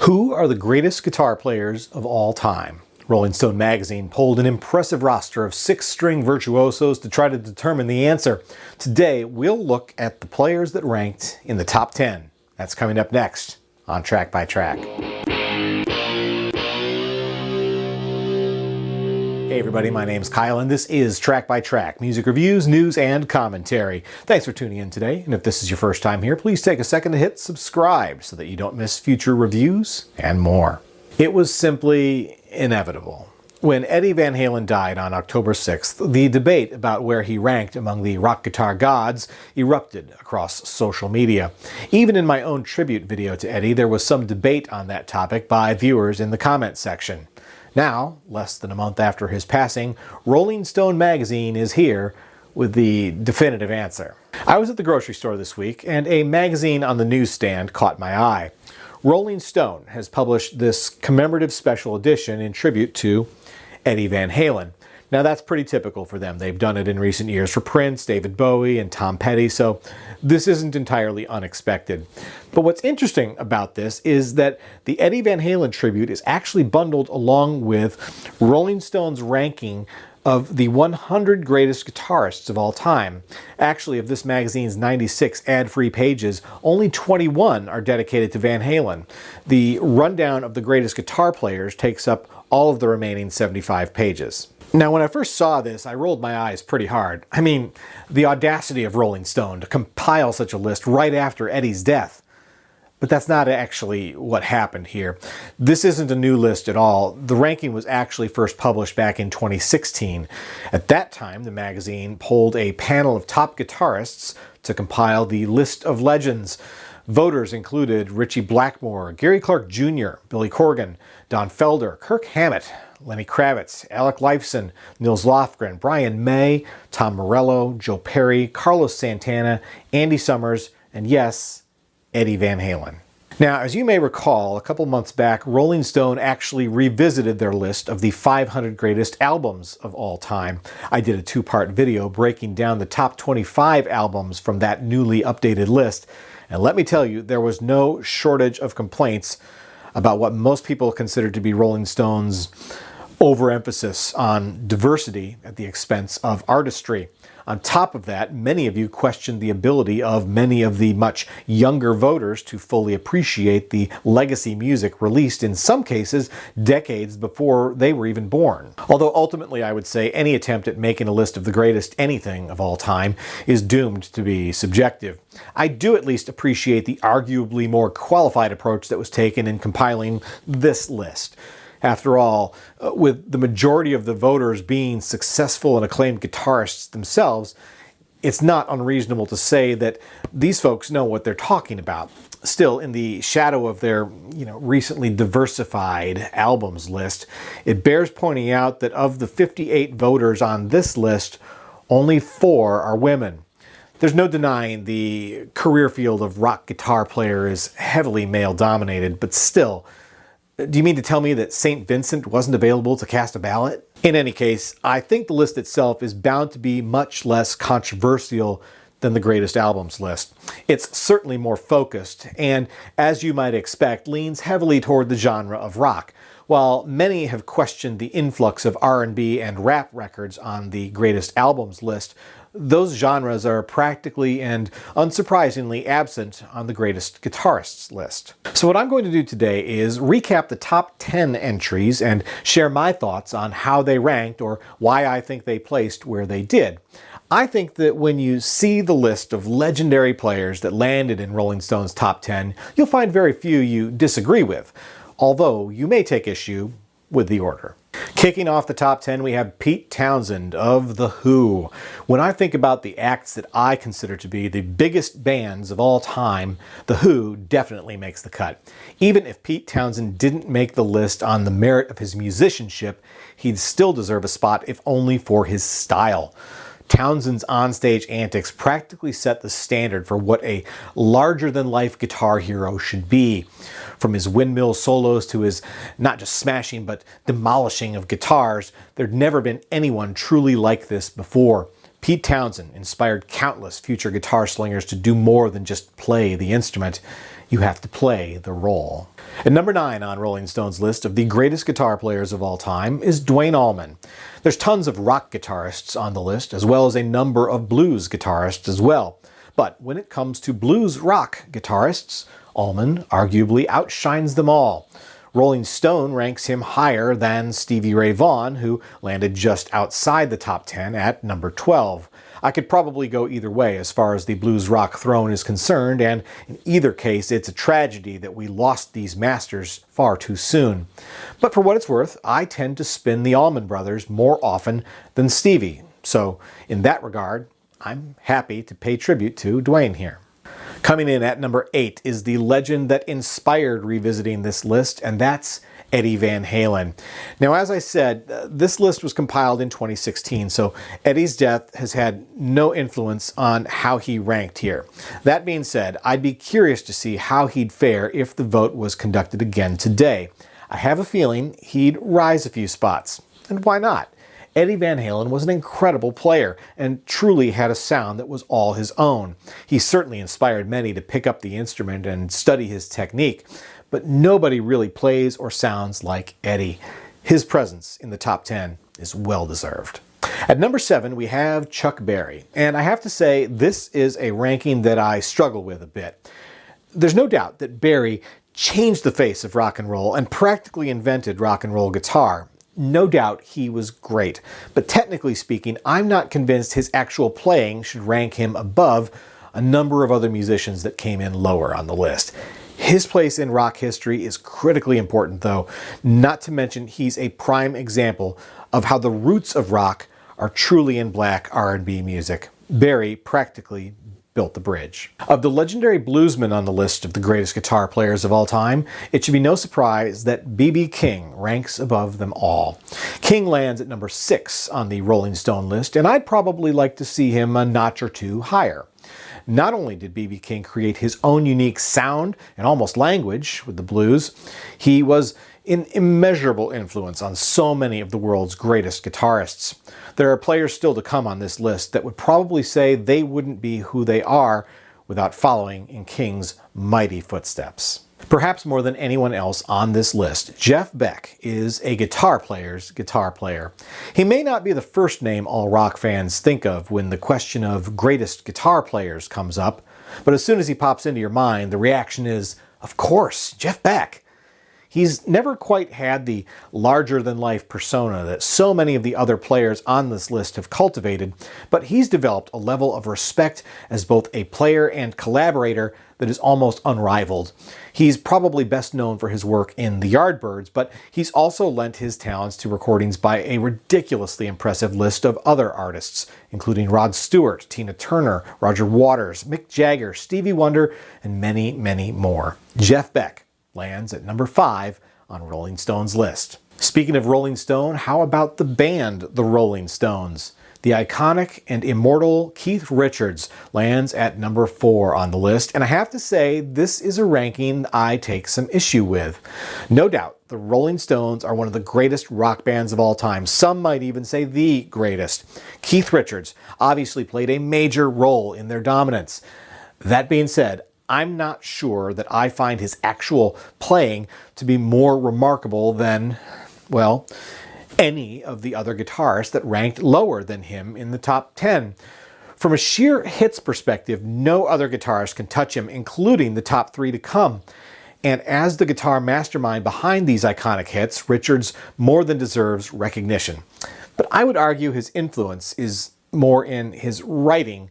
Who are the greatest guitar players of all time? Rolling Stone magazine polled an impressive roster of 6-string virtuosos to try to determine the answer. Today, we'll look at the players that ranked in the top 10. That's coming up next on Track by Track. Hey everybody, my name's Kyle and this is Track by Track, music reviews, news, and commentary. Thanks for tuning in today, and if this is your first time here, please take a second to hit subscribe so that you don't miss future reviews and more. It was simply inevitable. When Eddie Van Halen died on October 6th, the debate about where he ranked among the rock guitar gods erupted across social media. Even in my own tribute video to Eddie, there was some debate on that topic by viewers in the comments section. Now, less than a month after his passing, Rolling Stone magazine is here with the definitive answer. I was at the grocery store this week, and a magazine on the newsstand caught my eye. Rolling Stone has published this commemorative special edition in tribute to Eddie Van Halen. Now that's pretty typical for them. They've done it in recent years for Prince, David Bowie, and Tom Petty, so this isn't entirely unexpected. But what's interesting about this is that the Eddie Van Halen tribute is actually bundled along with Rolling Stone's ranking of the 100 greatest guitarists of all time. Actually, of this magazine's 96 ad-free pages, only 21 are dedicated to Van Halen. The rundown of the greatest guitar players takes up all of the remaining 75 pages. Now, when I first saw this, I rolled my eyes pretty hard. I mean, the audacity of Rolling Stone to compile such a list right after Eddie's death. But that's not actually what happened here. This isn't a new list at all. The ranking was actually first published back in 2016. At that time, the magazine polled a panel of top guitarists to compile the list of legends. Voters included Ritchie Blackmore, Gary Clark Jr., Billy Corgan, Don Felder, Kirk Hammett, Lenny Kravitz, Alec Lifeson, Nils Lofgren, Brian May, Tom Morello, Joe Perry, Carlos Santana, Andy Summers, and yes, Eddie Van Halen. Now, as you may recall, a couple months back, Rolling Stone actually revisited their list of the 500 greatest albums of all time. I did a 2-part video breaking down the top 25 albums from that newly updated list. And let me tell you, there was no shortage of complaints about what most people consider to be Rolling Stone's overemphasis on diversity at the expense of artistry. On top of that, many of you questioned the ability of many of the much younger voters to fully appreciate the legacy music released in some cases decades before they were even born. Although ultimately I would say any attempt at making a list of the greatest anything of all time is doomed to be subjective. I do at least appreciate the arguably more qualified approach that was taken in compiling this list. After all, with the majority of the voters being successful and acclaimed guitarists themselves, it's not unreasonable to say that these folks know what they're talking about. Still, in the shadow of their, recently diversified albums list, it bears pointing out that of the 58 voters on this list, only 4 are women. There's no denying the career field of rock guitar player is heavily male-dominated, but still, do you mean to tell me that St. Vincent wasn't available to cast a ballot? In any case, I think the list itself is bound to be much less controversial than the greatest albums list. It's certainly more focused and, as you might expect, leans heavily toward the genre of rock. While many have questioned the influx of R&B and rap records on the greatest albums list, those genres are practically and unsurprisingly absent on the greatest guitarists list. So what I'm going to do today is recap the top 10 entries and share my thoughts on how they ranked or why I think they placed where they did. I think that when you see the list of legendary players that landed in Rolling Stone's top 10, you'll find very few you disagree with, although you may take issue with the order. Kicking off the top 10, we have Pete Townsend of The Who. When I think about the acts that I consider to be the biggest bands of all time, The Who definitely makes the cut. Even if Pete Townsend didn't make the list on the merit of his musicianship, he'd still deserve a spot if only for his style. Townsend's onstage antics practically set the standard for what a larger-than-life guitar hero should be. From his windmill solos to his not just smashing but demolishing of guitars, there'd never been anyone truly like this before. Pete Townsend inspired countless future guitar slingers to do more than just play the instrument. You have to play the role. At number 9 on Rolling Stone's list of the greatest guitar players of all time is Duane Allman. There's tons of rock guitarists on the list, as well as a number of blues guitarists as well. But when it comes to blues rock guitarists, Allman arguably outshines them all. Rolling Stone ranks him higher than Stevie Ray Vaughan, who landed just outside the top 10 at number 12. I could probably go either way as far as the blues rock throne is concerned, and in either case it's a tragedy that we lost these masters far too soon. But for what it's worth, I tend to spin the Allman Brothers more often than Stevie, so in that regard, I'm happy to pay tribute to Duane here. Coming in at number 8 is the legend that inspired revisiting this list, and that's Eddie Van Halen. Now, as I said, this list was compiled in 2016, so Eddie's death has had no influence on how he ranked here. That being said, I'd be curious to see how he'd fare if the vote was conducted again today. I have a feeling he'd rise a few spots, and why not? Eddie Van Halen was an incredible player and truly had a sound that was all his own. He certainly inspired many to pick up the instrument and study his technique, but nobody really plays or sounds like Eddie. His presence in the top 10 is well deserved. At number 7, we have Chuck Berry, and I have to say this is a ranking that I struggle with a bit. There's no doubt that Berry changed the face of rock and roll and practically invented rock and roll guitar. No doubt he was great, but technically speaking, I'm not convinced his actual playing should rank him above a number of other musicians that came in lower on the list. His place in rock history is critically important though, not to mention he's a prime example of how the roots of rock are truly in black R&B music. Berry practically built the bridge. Of the legendary bluesmen on the list of the greatest guitar players of all time, it should be no surprise that B.B. King ranks above them all. King lands at number 6 on the Rolling Stone list, and I'd probably like to see him a notch or two higher. Not only did B.B. King create his own unique sound and almost language with the blues, he was an immeasurable influence on so many of the world's greatest guitarists. There are players still to come on this list that would probably say they wouldn't be who they are without following in King's mighty footsteps. Perhaps more than anyone else on this list, Jeff Beck is a guitar player's guitar player. He may not be the first name all rock fans think of when the question of greatest guitar players comes up, but as soon as he pops into your mind, the reaction is, of course, Jeff Beck. He's never quite had the larger-than-life persona that so many of the other players on this list have cultivated, but he's developed a level of respect as both a player and collaborator that is almost unrivaled. He's probably best known for his work in the Yardbirds, but he's also lent his talents to recordings by a ridiculously impressive list of other artists, including Rod Stewart, Tina Turner, Roger Waters, Mick Jagger, Stevie Wonder, and many, many more. Jeff Beck lands at number 5 on Rolling Stone's list. Speaking of Rolling Stone, how about the band The Rolling Stones? The iconic and immortal Keith Richards lands at number 4 on the list, and I have to say this is a ranking I take some issue with. No doubt, the Rolling Stones are one of the greatest rock bands of all time. Some might even say the greatest. Keith Richards obviously played a major role in their dominance. That being said, I'm not sure that I find his actual playing to be more remarkable than, well, any of the other guitarists that ranked lower than him in the top 10. From a sheer hits perspective, no other guitarist can touch him, including the top 3 to come. And as the guitar mastermind behind these iconic hits, Richards more than deserves recognition. But I would argue his influence is more in his writing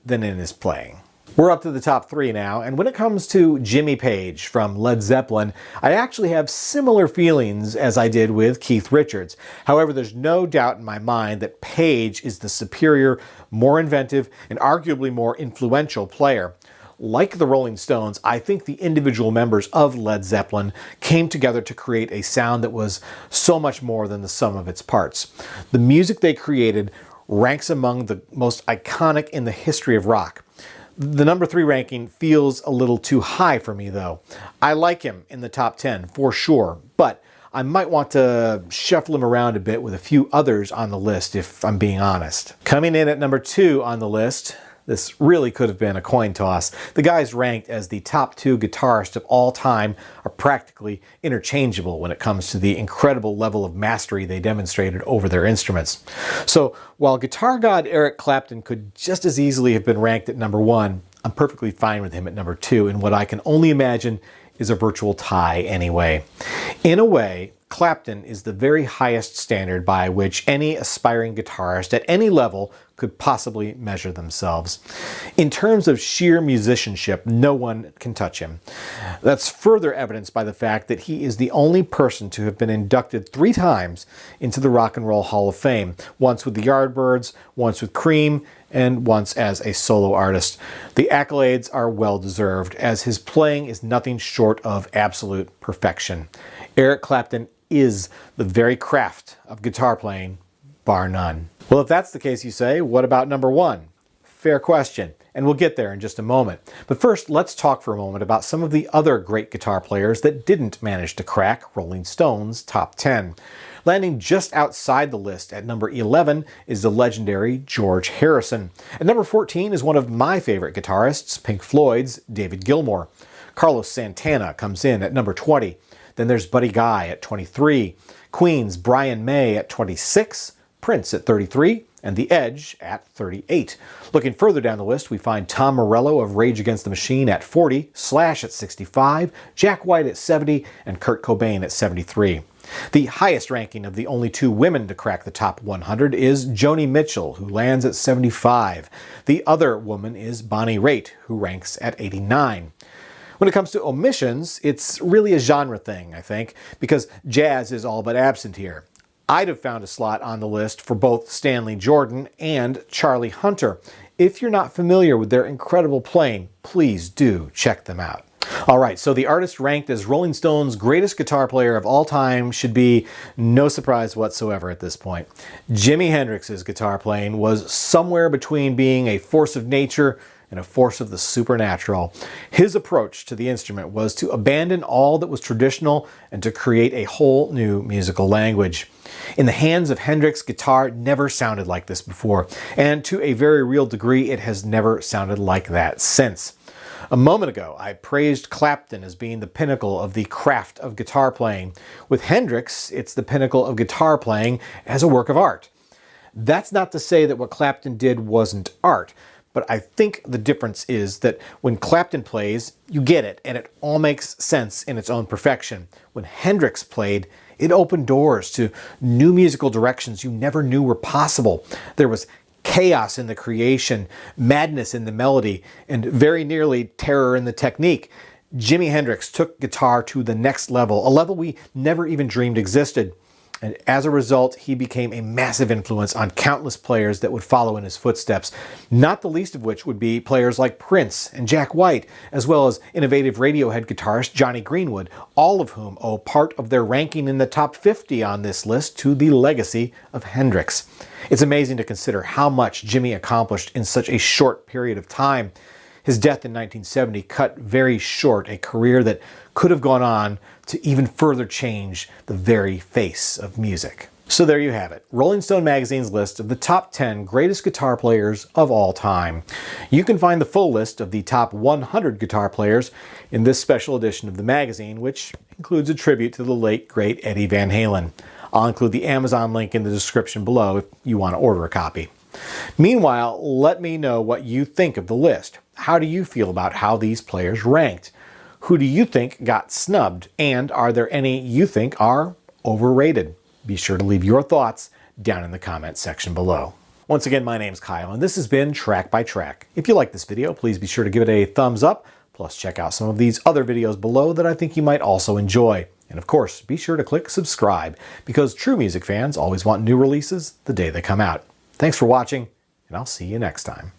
than in his playing. We're up to the top 3 now, and when it comes to Jimmy Page from Led Zeppelin, I actually have similar feelings as I did with Keith Richards. However, there's no doubt in my mind that Page is the superior, more inventive, and arguably more influential player. Like the Rolling Stones, I think the individual members of Led Zeppelin came together to create a sound that was so much more than the sum of its parts. The music they created ranks among the most iconic in the history of rock. The number 3 ranking feels a little too high for me though. I like him in the top 10 for sure, but I might want to shuffle him around a bit with a few others on the list if I'm being honest. Coming in at number 2 on the list, This really could have been a coin toss. The guys ranked as the top 2 guitarists of all time are practically interchangeable when it comes to the incredible level of mastery they demonstrated over their instruments. So while guitar god Eric Clapton could just as easily have been ranked at number 1, I'm perfectly fine with him at number 2 in what I can only imagine is a virtual tie anyway. In a way, Clapton is the very highest standard by which any aspiring guitarist at any level could possibly measure themselves. In terms of sheer musicianship, no one can touch him. That's further evidenced by the fact that he is the only person to have been inducted 3 times into the Rock and Roll Hall of Fame, once with the Yardbirds, once with Cream, and once as a solo artist. The accolades are well deserved, as his playing is nothing short of absolute perfection. Eric Clapton is the very craft of guitar playing, bar none. Well, if that's the case, you say, what about number 1? Fair question, and we'll get there in just a moment. But first, let's talk for a moment about some of the other great guitar players that didn't manage to crack Rolling Stone's top 10. Landing just outside the list at number 11 is the legendary George Harrison. At number 14 is one of my favorite guitarists, Pink Floyd's David Gilmour. Carlos Santana comes in at number 20. Then there's Buddy Guy at 23, Queen's Brian May at 26, Prince at 33, and The Edge at 38. Looking further down the list, we find Tom Morello of Rage Against the Machine at 40, Slash at 65, Jack White at 70, and Kurt Cobain at 73. The highest ranking of the only 2 women to crack the top 100 is Joni Mitchell, who lands at 75. The other woman is Bonnie Raitt, who ranks at 89. When it comes to omissions, it's really a genre thing, I think, because jazz is all but absent here. I'd have found a slot on the list for both Stanley Jordan and Charlie Hunter. If you're not familiar with their incredible playing, please do check them out. Alright, so the artist ranked as Rolling Stone's greatest guitar player of all time should be no surprise whatsoever at this point. Jimi Hendrix's guitar playing was somewhere between being a force of nature and a force of the supernatural. His approach to the instrument was to abandon all that was traditional and to create a whole new musical language. In the hands of Hendrix, guitar never sounded like this before, and to a very real degree, it has never sounded like that since. A moment ago, I praised Clapton as being the pinnacle of the craft of guitar playing. With Hendrix, it's the pinnacle of guitar playing as a work of art. That's not to say that what Clapton did wasn't art, but I think the difference is that when Clapton plays, you get it, and it all makes sense in its own perfection. When Hendrix played, it opened doors to new musical directions you never knew were possible. There was chaos in the creation, madness in the melody, and very nearly terror in the technique. Jimi Hendrix took guitar to the next level, a level we never even dreamed existed. And as a result, he became a massive influence on countless players that would follow in his footsteps, not the least of which would be players like Prince and Jack White, as well as innovative Radiohead guitarist Jonny Greenwood, all of whom owe part of their ranking in the top 50 on this list to the legacy of Hendrix. It's amazing to consider how much Jimi accomplished in such a short period of time. His death in 1970 cut very short a career that could have gone on to even further change the very face of music. So there you have it, Rolling Stone magazine's list of the top 10 greatest guitar players of all time. You can find the full list of the top 100 guitar players in this special edition of the magazine, which includes a tribute to the late, great Eddie Van Halen. I'll include the Amazon link in the description below if you want to order a copy. Meanwhile, let me know what you think of the list. How do you feel about how these players ranked? Who do you think got snubbed? And are there any you think are overrated? Be sure to leave your thoughts down in the comments section below. Once again, my name's Kyle, and this has been Track by Track. If you like this video, please be sure to give it a thumbs up. Plus, check out some of these other videos below that I think you might also enjoy. And of course, be sure to click subscribe, because true music fans always want new releases the day they come out. Thanks for watching, and I'll see you next time.